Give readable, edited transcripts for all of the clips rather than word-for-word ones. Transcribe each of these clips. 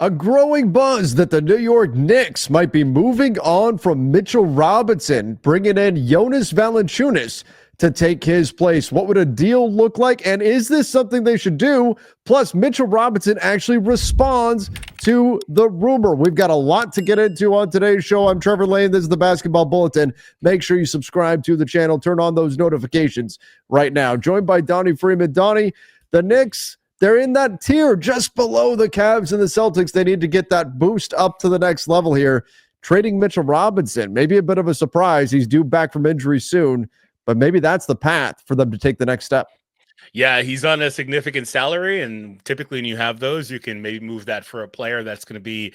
A growing buzz that the New York Knicks might be moving on from Mitchell Robinson, bringing in Jonas Valanciunas to take his place. What would a deal look like? And is this something they should do? Plus, Mitchell Robinson actually responds to the rumor. We've got a lot to get into on today's show. I'm Trevor Lane. This is the Basketball Bulletin. Make sure you subscribe to the channel. Turn on those notifications right now. Joined by Donnie Freeman. Donnie, the Knicks, they're in that tier just below the Cavs and the Celtics. They need to get that boost up to the next level here. Trading Mitchell Robinson, maybe a bit of a surprise. He's due back from injury soon, but maybe that's the path for them to take the next step. Yeah, he's on a significant salary, and typically when you have those, you can maybe move that for a player that's going to be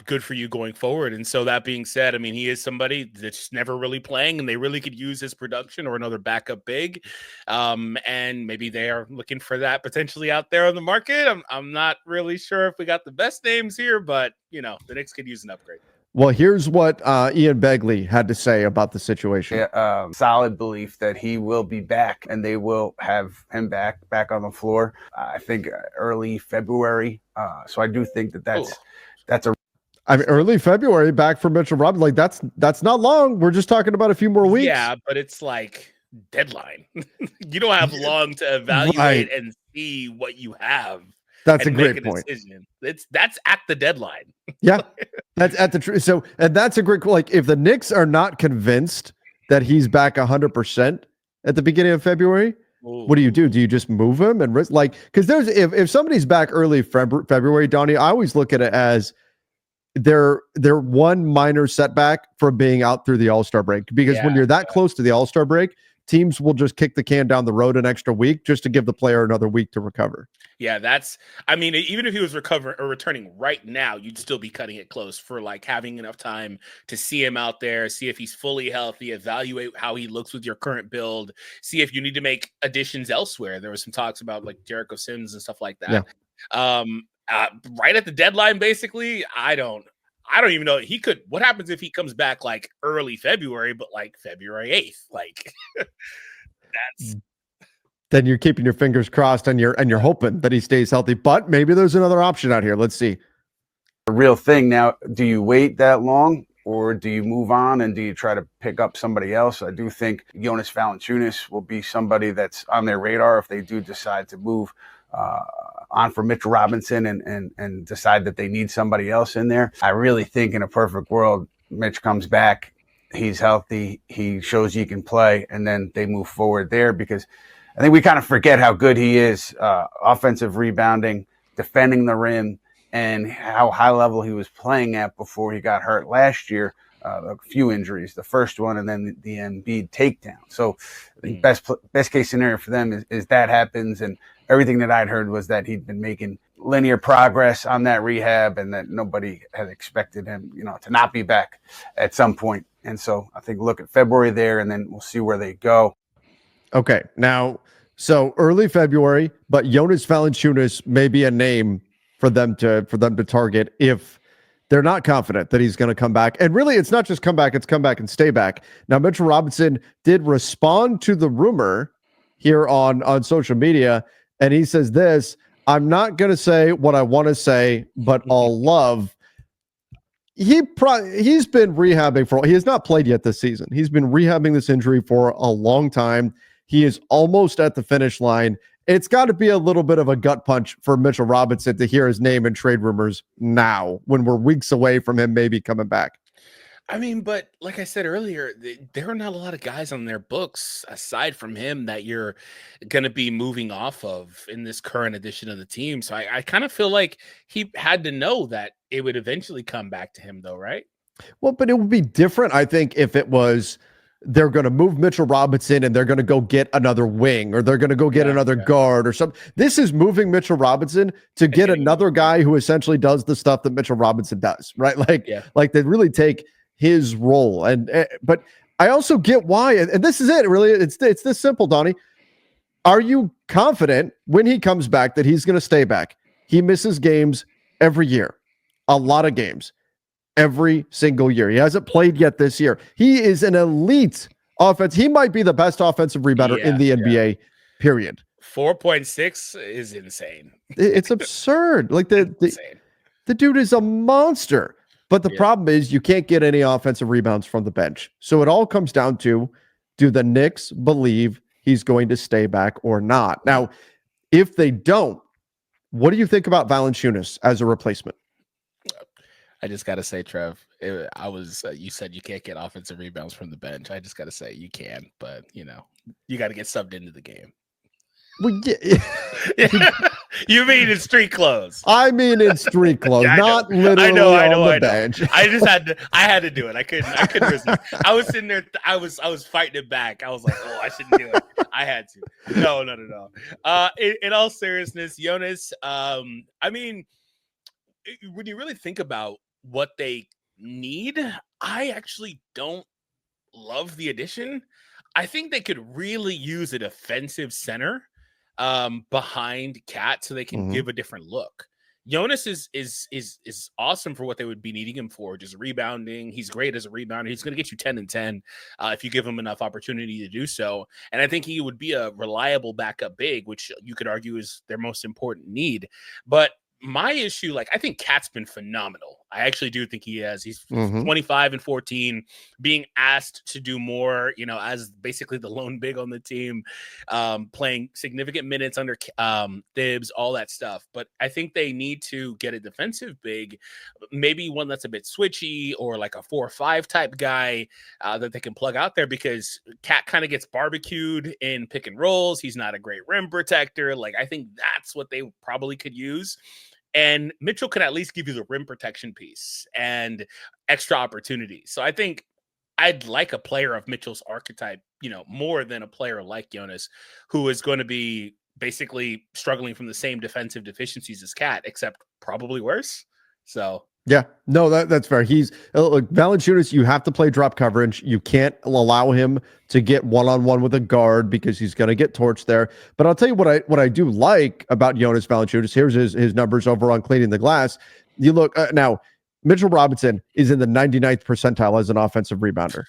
good for you going forward. And so that being said, I mean, he is somebody that's never really playing, and they really could use his production or another backup big. And maybe they are looking for that potentially out there on the market. I'm not really sure if we got the best names here, but, you know, the Knicks could use an upgrade. Well, here's what Ian Begley had to say about the situation. Solid belief that he will be back and they will have him back on the floor. I think early February. So I do think that's a. I mean, early February back for Mitchell Robinson. Like that's not long. We're just talking about a few more weeks. Yeah, but it's like deadline. You don't have long to evaluate and see what you have. That's a great point. That's at the deadline. Yeah, that's at the so, and that's a great. Like, if the Knicks are not convinced that he's back 100% at the beginning of February, what do you do? Do you just move him and risk? Like, because there's if somebody's back early February, Donnie, I always look at it as they're one minor setback for being out through the All-Star break. Because when you're that close to the All-Star break, teams will just kick the can down the road an extra week just to give the player another week to recover. Yeah, I mean, even if he was recovering or returning right now, you'd still be cutting it close for like having enough time to see him out there, see if he's fully healthy, evaluate how he looks with your current build, see if you need to make additions elsewhere. There was some talks about like Jericho Sims and stuff like that. Yeah. Right at the deadline, basically, I don't even know. What happens if he comes back like early February, but like February 8th? Like that's. Then you're keeping your fingers crossed and you're hoping that he stays healthy. But maybe there's another option out here. Let's see. The real thing now, do you wait that long or do you move on and do you try to pick up somebody else? I do think Jonas Valanciunas will be somebody that's on their radar if they do decide to move on for Mitchell Robinson and decide that they need somebody else in there. I really think in a perfect world, Mitch comes back, he's healthy, he shows he can play, and then they move forward there because I think we kind of forget how good he is, offensive rebounding, defending the rim, and how high level he was playing at before he got hurt last year. A few injuries, the first one, and then the Embiid takedown. So the best case scenario for them is that happens. And everything that I'd heard was that he'd been making linear progress on that rehab and that nobody had expected him, to not be back at some point. And so I think look at February there, and then we'll see where they go. Okay. Now, so early February, but Jonas Valanciunas may be a name for them to target if they're not confident that he's going to come back. And really, it's not just come back, it's come back and stay back. Now, Mitchell Robinson did respond to the rumor here on social media, and he says this: I'm not going to say what I want to say, but all love. He's been rehabbing he has not played yet this season. He's been rehabbing this injury for a long time. He is almost at the finish line. It's got to be a little bit of a gut punch for Mitchell Robinson to hear his name in trade rumors now when we're weeks away from him maybe coming back. I mean, but like I said earlier, there are not a lot of guys on their books aside from him that you're going to be moving off of in this current edition of the team. So I kind of feel like he had to know that it would eventually come back to him though, right? Well, but it would be different, I think, if it was they're going to move Mitchell Robinson and they're going to go get another wing or they're going to go get another guard or something. This is moving Mitchell Robinson to get another guy who essentially does the stuff that Mitchell Robinson does, right? Like they really take his role. But I also get why, and this is it, really. It's this simple, Donnie. Are you confident when he comes back that he's going to stay back? He misses games every year, a lot of games. Every single year. He hasn't played yet this year. He is an elite offense. He might be the best offensive rebounder in the NBA, period. 4.6 is insane. It's absurd. Like insane. The dude is a monster. But the problem is you can't get any offensive rebounds from the bench. So it all comes down to, do the Knicks believe he's going to stay back or not? Now, if they don't, what do you think about Valanciunas as a replacement? I just got to say, Trev, you said you can't get offensive rebounds from the bench. I just got to say you can, but you got to get subbed into the game. Well, yeah. You mean in street clothes? I mean in street clothes, Yeah, not literally on the bench. I had to do it. I couldn't resist. I was sitting there. I was fighting it back. I was like, oh, I shouldn't do it. I had to. No. In all seriousness, Jonas. I mean, when you really think about what they need, I actually don't love the addition. I think they could really use a defensive center behind Cat so they can give a different look. Jonas is awesome for what they would be needing him for, just rebounding. He's great as a rebounder. He's going to get you 10 and 10 if you give him enough opportunity to do so. And I think he would be a reliable backup big, which you could argue is their most important need. But my issue, I think Cat's been phenomenal. I actually do think he has. He's 25 and 14, being asked to do more, as basically the lone big on the team, playing significant minutes under Thibs, all that stuff. But I think they need to get a defensive big, maybe one that's a bit switchy or like a 4 or 5 type guy that they can plug out there, because Cat kind of gets barbecued in pick and rolls. He's not a great rim protector. I think that's what they probably could use. And Mitchell can at least give you the rim protection piece and extra opportunities. So I think I'd like a player of Mitchell's archetype, more than a player like Jonas, who is going to be basically struggling from the same defensive deficiencies as Cat, except probably worse. So yeah, no, that's fair. He's look, Valanciunas, you have to play drop coverage. You can't allow him to get one-on-one with a guard because he's going to get torched there. But I'll tell you what I do like about Jonas Valanciunas. Here's his numbers over on cleaning the glass. You look now, Mitchell Robinson is in the 99th percentile as an offensive rebounder.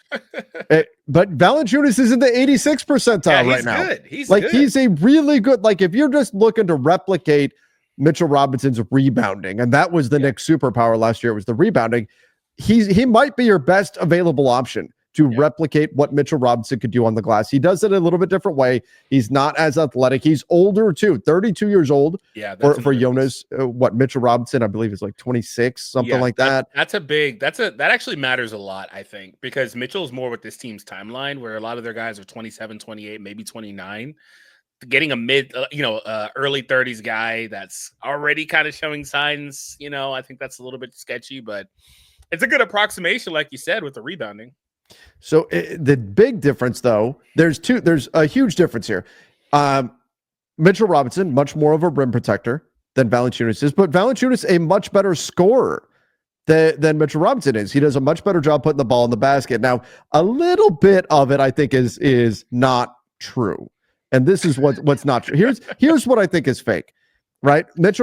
But Valanciunas is in the 86th percentile right now. He's good. He's a really good, if you're just looking to replicate Mitchell Robinson's rebounding, and that was the Knicks' superpower last year, was the rebounding. He might be your best available option to replicate what Mitchell Robinson could do on the glass. He does it a little bit different way. He's not as athletic. He's older too, 32 years old. Yeah, for Jonas. Mitchell Robinson, I believe, is 26, something like that. That actually matters a lot, I think, because Mitchell's more with this team's timeline, where a lot of their guys are 27, 28, maybe 29. Getting a early 30s guy that's already kind of showing signs, I think that's a little bit sketchy, but it's a good approximation, like you said, with the rebounding. So the big difference, though, there's a huge difference here. Mitchell Robinson, much more of a rim protector than Valanciunas is, but Valanciunas a much better scorer than Mitchell Robinson is. He does a much better job putting the ball in the basket. Now, a little bit of it, I think, is not true. And this is what's not true. Here's what I think is fake, right? Jonas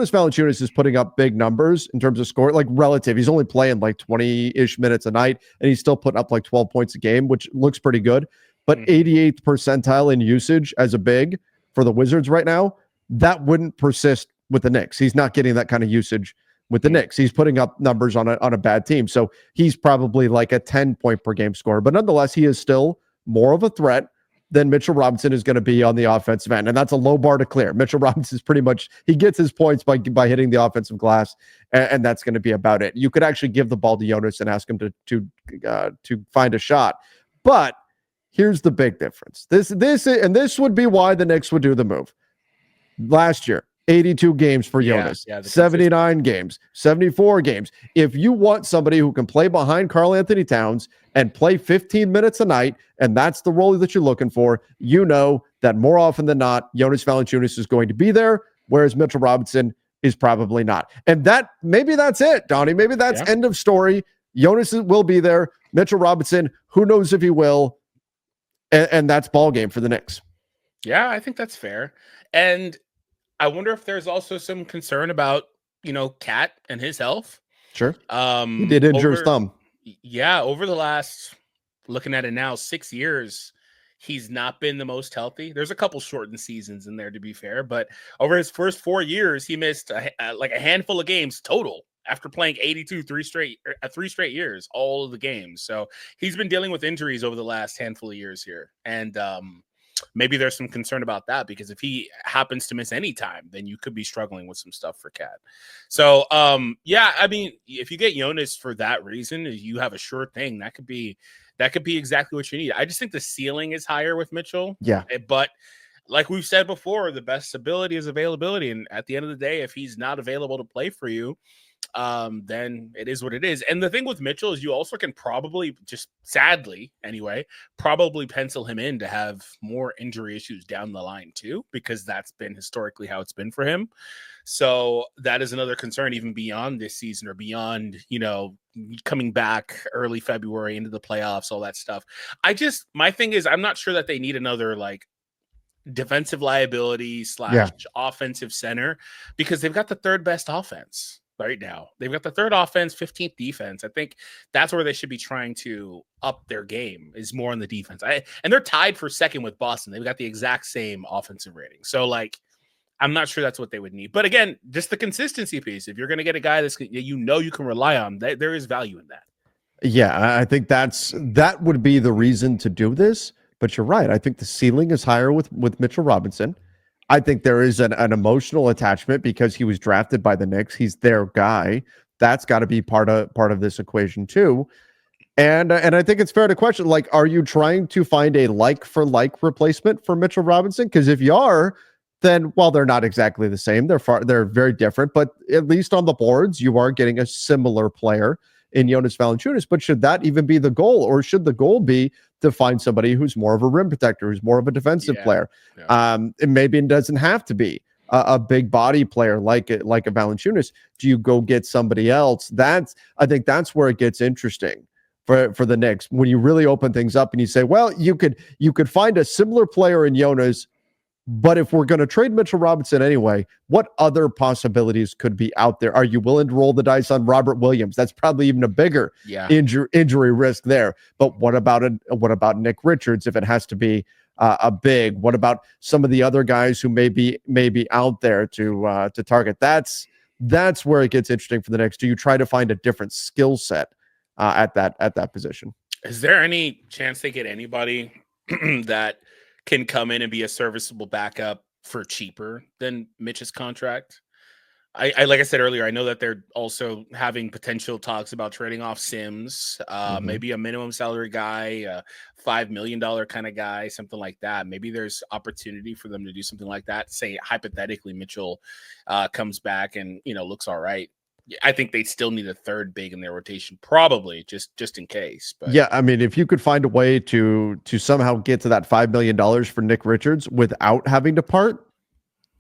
Valanciunas is putting up big numbers in terms of score, relative. He's only playing 20-ish minutes a night, and he's still putting up 12 points a game, which looks pretty good. But 88th percentile in usage as a big for the Wizards right now, that wouldn't persist with the Knicks. He's not getting that kind of usage with the Knicks. He's putting up numbers on a bad team. So he's probably a 10-point per game scorer. But nonetheless, he is still more of a threat than Mitchell Robinson is going to be on the offensive end. And that's a low bar to clear. Mitchell Robinson is pretty much, he gets his points by hitting the offensive glass, and that's going to be about it. You could actually give the ball to Jonas and ask him to find a shot. But here's the big difference. This would be why the Knicks would do the move. Last year, 82 games for Jonas, 79 games, 74 games. If you want somebody who can play behind Karl Anthony Towns and play 15 minutes a night, and that's the role that you're looking for, that more often than not, Jonas Valanciunas is going to be there, whereas Mitchell Robinson is probably not. And maybe that's it, Donnie. Maybe that's end of story. Jonas will be there. Mitchell Robinson, who knows if he will. And that's ball game for the Knicks. Yeah, I think that's fair. And I wonder if there's also some concern about, Cat and his health. Sure. He did injure his thumb. Yeah, over the last, looking at it now, 6 years, he's not been the most healthy. There's a couple shortened seasons in there, to be fair, but over his first 4 years, he missed like a handful of games total after playing 82 3 straight years, all of the games. So he's been dealing with injuries over the last handful of years here. And maybe there's some concern about that, because if he happens to miss any time, then you could be struggling with some stuff for Cat. So, yeah, I mean, if you get Jonas for that reason, you have a sure thing. That could be exactly what you need. I just think the ceiling is higher with Mitchell. Yeah. But like we've said before, the best ability is availability. And at the end of the day, if he's not available to play for you, then it is what it is. And the thing with Mitchell is you also can probably, just sadly anyway, probably pencil him in to have more injury issues down the line too, because that's been historically how it's been for him. So that is another concern, even beyond this season or beyond, coming back early February into the playoffs, all that stuff. My thing is, I'm not sure that they need another like defensive liability / offensive center, because they've got the third best offense right now. They've got the third offense, 15th defense. I think that's where they should be trying to up their game, is more on the defense. And they're tied for second with Boston. They've got the exact same offensive rating. So like, I'm not sure that's what they would need. But again, just the consistency piece. If you're going to get a guy that's, you can rely on, there is value in that. Yeah, I think that would be the reason to do this. But you're right. I think the ceiling is higher with Mitchell Robinson. I think there is an emotional attachment because he was drafted by the Knicks. He's their guy. That's got to be part of this equation too. And I think it's fair to question, like, are you trying to find a like for like replacement for Mitchell Robinson? Because if you are, then while they're not exactly the same, they're very different. But at least on the boards, you are getting a similar player in Jonas Valanciunas. But should that even be the goal, or should the goal be to find somebody who's more of a rim protector, who's more of a defensive player? And maybe it doesn't have to be a big body player like a Valanciunas. Do you go get somebody else? I think that's where it gets interesting for the Knicks, when you really open things up and you say, well, you could find a similar player in Jonas, but if we're going to trade Mitchell Robinson anyway, what other possibilities could be out there? Are you willing to roll the dice on Robert Williams? That's probably even a bigger injury risk there. But what about Nick Richards if it has to be a big? What about some of the other guys who may be out there to target? That's where it gets interesting for the Knicks. Do you try to find a different skill set at that position? Is there any chance they get anybody that can come in and be a serviceable backup for cheaper than Mitch's contract? I like I said earlier, I know that they're also having potential talks about trading off Sims, maybe a minimum salary guy, a $5 million kind of guy, something like that. Maybe there's opportunity for them to do something like that. Say hypothetically, Mitchell comes back and looks all right. I think they still need a third big in their rotation, probably just in case. But yeah, I mean, if you could find a way to somehow get to that $5 million for Nick Richards without having to part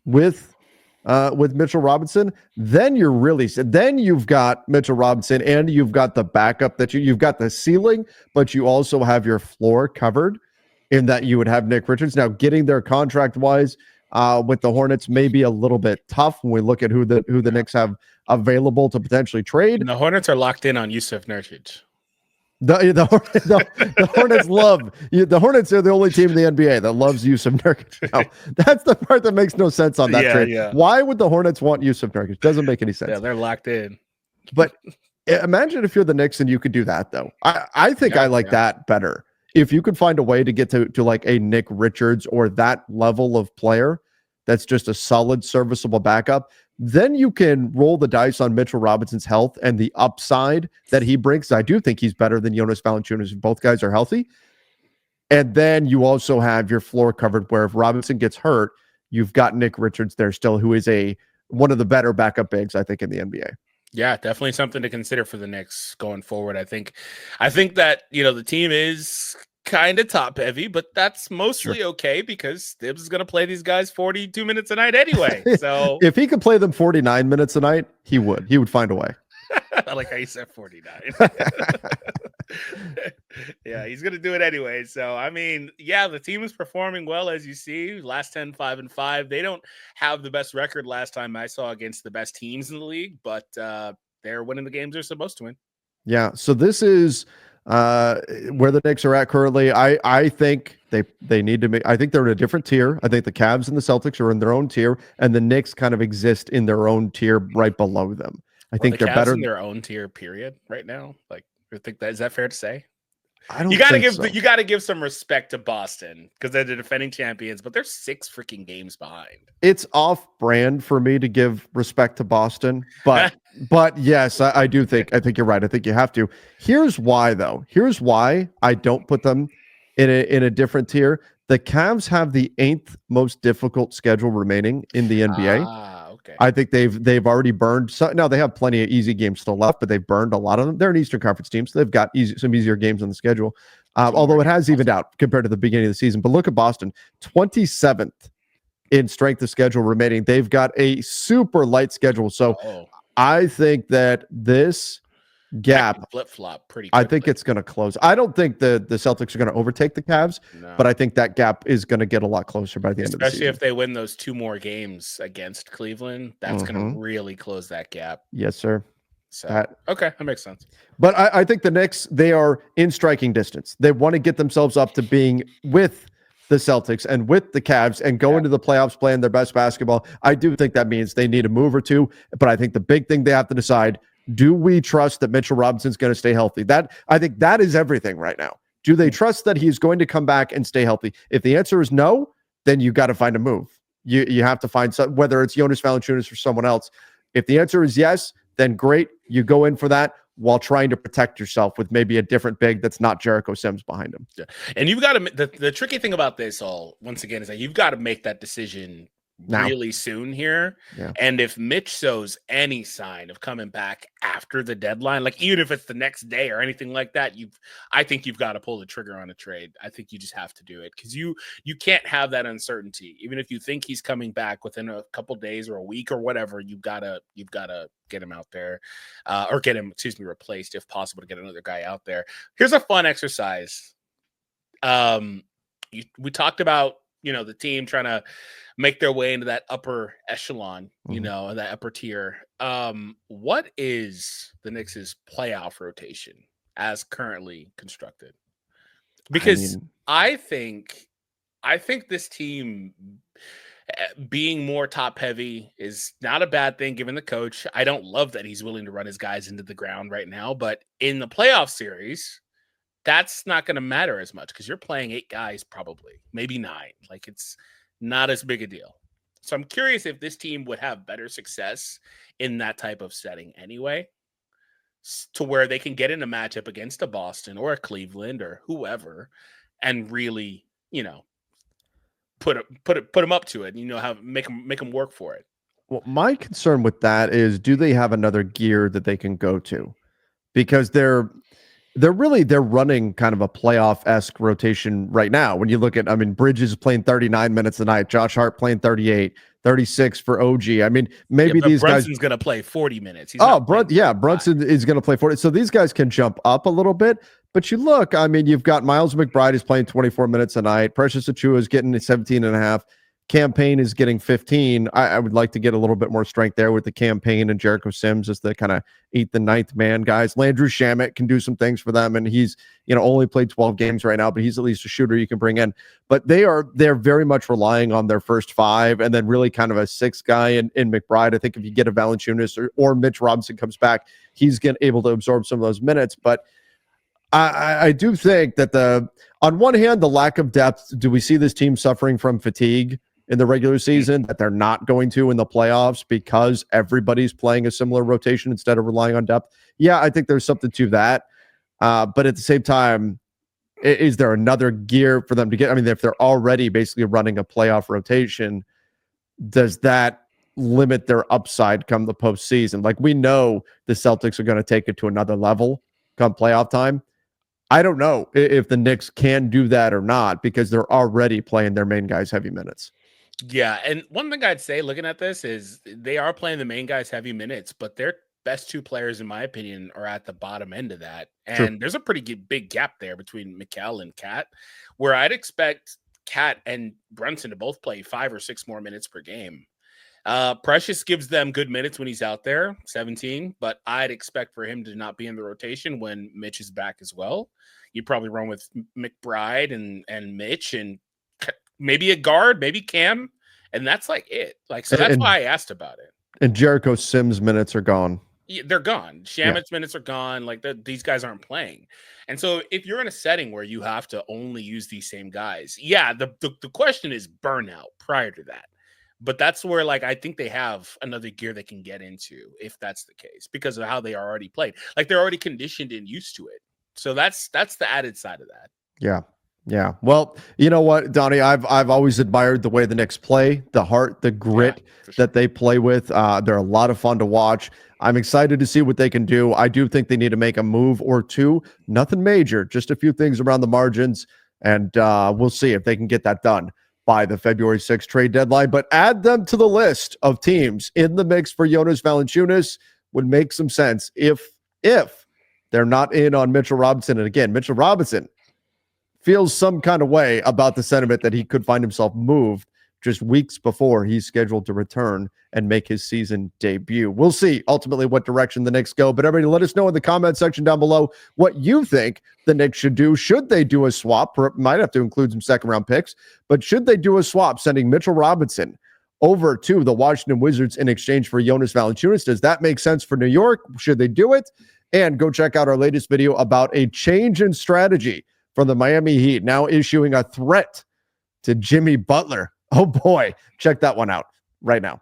with Mitchell Robinson, then you've got Mitchell Robinson and you've got the backup that you've got the ceiling, but you also have your floor covered in that you would have Nick Richards. Now, getting there contract wise with the Hornets may be a little bit tough when we look at who the Knicks have available to potentially trade. And the Hornets are locked in on Yusuf Nurkic. The Hornets love the Hornets are the only team in the NBA that loves Yusuf Nurkic. Now, that's the part that makes no sense on that trade. Yeah. Why would the Hornets want Yusuf Nurkic? Doesn't make any sense. Yeah, they're locked in. But imagine if you're the Knicks and you could do that, though. I think I like that better. If you could find a way to get to like a Nick Richards or that level of player that's just a solid, serviceable backup, then you can roll the dice on Mitchell Robinson's health and the upside that he brings. I do think he's better than Jonas Valanciunas if both guys are healthy. And then you also have your floor covered where if Robinson gets hurt, you've got Nick Richards there still, who is one of the better backup bigs, I think, in the NBA. Yeah, definitely something to consider for the Knicks going forward. I think that, the team is kind of top heavy, but that's mostly okay because Thibs is going to play these guys 42 minutes a night anyway. So if he could play them 49 minutes a night, he would find a way. I like how you said 49. Yeah, he's going to do it anyway. So, I mean, yeah, the team is performing well, as you see. Last 10, 5-5. They don't have the best record last time I saw against the best teams in the league, but they're winning the games they're supposed to win. Yeah, so this is Where the Knicks are at currently, I think they need to make. I think they're in a different tier. I think the Cavs and the Celtics are in their own tier, and the Knicks kind of exist in their own tier right below them. I think the they're Cavs better in their own tier, period, right now. Like, I think that is that fair to say? I don't You gotta think give so. you gotta give some respect to Boston because they're the defending champions, but they're 6 freaking games behind. It's off brand for me to give respect to Boston, but yes, I do think you're right. I think you have to. Here's why though. Here's why I don't put them in a different tier. The Cavs have the 8th most difficult schedule remaining in the NBA. Okay. I think they've already burned. Now they have plenty of easy games still left, but they've burned a lot of them. They're an Eastern Conference team, so they've got some easier games on the schedule. Although it has evened out compared to the beginning of the season. But look at Boston, 27th in strength of schedule remaining. They've got a super light schedule. So I think that this gap flip-flop pretty quickly. quickly. I think it's going to close. I don't think the Celtics are going to overtake the Cavs, but I think that gap is going to get a lot closer by the end of the season. Especially if they win those 2 more games against Cleveland, that's going to really close that gap. Yes, sir. So, okay, that makes sense. But I think the Knicks, they are in striking distance. They want to get themselves up to being with the Celtics and with the Cavs and go into the playoffs playing their best basketball. I do think that means they need a move or two, but I think the big thing they have to decide, do we trust that Mitchell Robinson's going to stay healthy? I think that is everything right now. Do they trust that he's going to come back and stay healthy? If the answer is no, then you got to find a move. You have to find some, whether it's Jonas Valanciunas or someone else. If the answer is yes, then great. You go in for that while trying to protect yourself with maybe a different big that's not Jericho Sims behind him. Yeah. And you've got to, the tricky thing about this all, once again, is that you've got to make that decision really soon here. Yeah. And if Mitch shows any sign of coming back after the deadline, like even if it's the next day or anything like that, I think you've got to pull the trigger on a trade. I think you just have to do it because you can't have that uncertainty. Even if you think he's coming back within a couple days or a week or whatever, you've got to get him out there or get him, replaced if possible, to get another guy out there. Here's a fun exercise. We talked about, the team trying to make their way into that upper echelon, that upper tier. What is the Knicks' playoff rotation as currently constructed? Because I think this team being more top heavy is not a bad thing given the coach. I don't love that he's willing to run his guys into the ground right now, but in the playoff series, that's not going to matter as much because you're playing 8 guys, probably, maybe 9. Like, it's not as big a deal. So I'm curious if this team would have better success in that type of setting anyway, to where they can get in a matchup against a Boston or a Cleveland or whoever and really, put them up to it, have make them work for it. Well, my concern with that is, do they have another gear that they can go to? Because they're running kind of a playoff-esque rotation right now. When you look at, Bridges playing 39 minutes a night, Josh Hart playing 38, 36 for OG. Maybe these Brunson's going to play 40 minutes. Brunson is going to play 40. So these guys can jump up a little bit. But you look, you've got Miles McBride is playing 24 minutes a night. Precious Achiuwa is getting 17 and a half. Campaign is getting 15. I would like to get a little bit more strength there with the Campaign and Jericho Sims as the kind of 8th and 9th man guys. Landry Shamet can do some things for them, and he's only played 12 games right now, but he's at least a shooter you can bring in. But they're very much relying on their first 5 and then really kind of a 6th guy in McBride. I think if you get a Valanciunas or Mitch Robinson comes back, he's able to absorb some of those minutes. But I do think that on one hand, the lack of depth, do we see this team suffering from fatigue in the regular season that they're not going to in the playoffs because everybody's playing a similar rotation instead of relying on depth? Yeah, I think there's something to that. But at the same time, is there another gear for them to get? If they're already basically running a playoff rotation, does that limit their upside come the postseason? Like, we know the Celtics are going to take it to another level come playoff time. I don't know if the Knicks can do that or not because they're already playing their main guys heavy minutes. Yeah, and one thing I'd say looking at this is they are playing the main guys heavy minutes, but their best 2 players, in my opinion, are at the bottom end of that. And there's a pretty big gap there between Mikal and Cat, where I'd expect Cat and Brunson to both play 5 or 6 more minutes per game. Precious gives them good minutes when he's out there, 17, but I'd expect for him to not be in the rotation when Mitch is back as well. You probably run with McBride and Mitch and maybe a guard, maybe Cam, and that's like it. Like, so that's why I asked about it. And Jericho Sims minutes are gone. Yeah, they're gone. Shamit's minutes are gone. Like these guys aren't playing. And so if you're in a setting where you have to only use these same guys, the question is burnout prior to that. But that's where, like, I think they have another gear they can get into if that's the case because of how they are already played. Like, they're already conditioned and used to it. So that's the added side of that. Yeah. Yeah. Well, you know what, Donnie, I've always admired the way the Knicks play, the heart, the grit that they play with. They're a lot of fun to watch. I'm excited to see what they can do. I do think they need to make a move or two. Nothing major, just a few things around the margins. And we'll see if they can get that done by the February 6th trade deadline. But add them to the list of teams in the mix for Jonas Valanciunas would make some sense if they're not in on Mitchell Robinson. And again, Mitchell Robinson feels some kind of way about the sentiment that he could find himself moved just weeks before he's scheduled to return and make his season debut. We'll see ultimately what direction the Knicks go, but everybody let us know in the comment section down below what you think the Knicks should do. Should they do a swap? Might have to include some second round picks, but should they do a swap sending Mitchell Robinson over to the Washington Wizards in exchange for Jonas Valanciunas? Does that make sense for New York? Should they do it? And go check out our latest video about a change in strategy from the Miami Heat, now issuing a threat to Jimmy Butler. Oh boy, check that one out right now.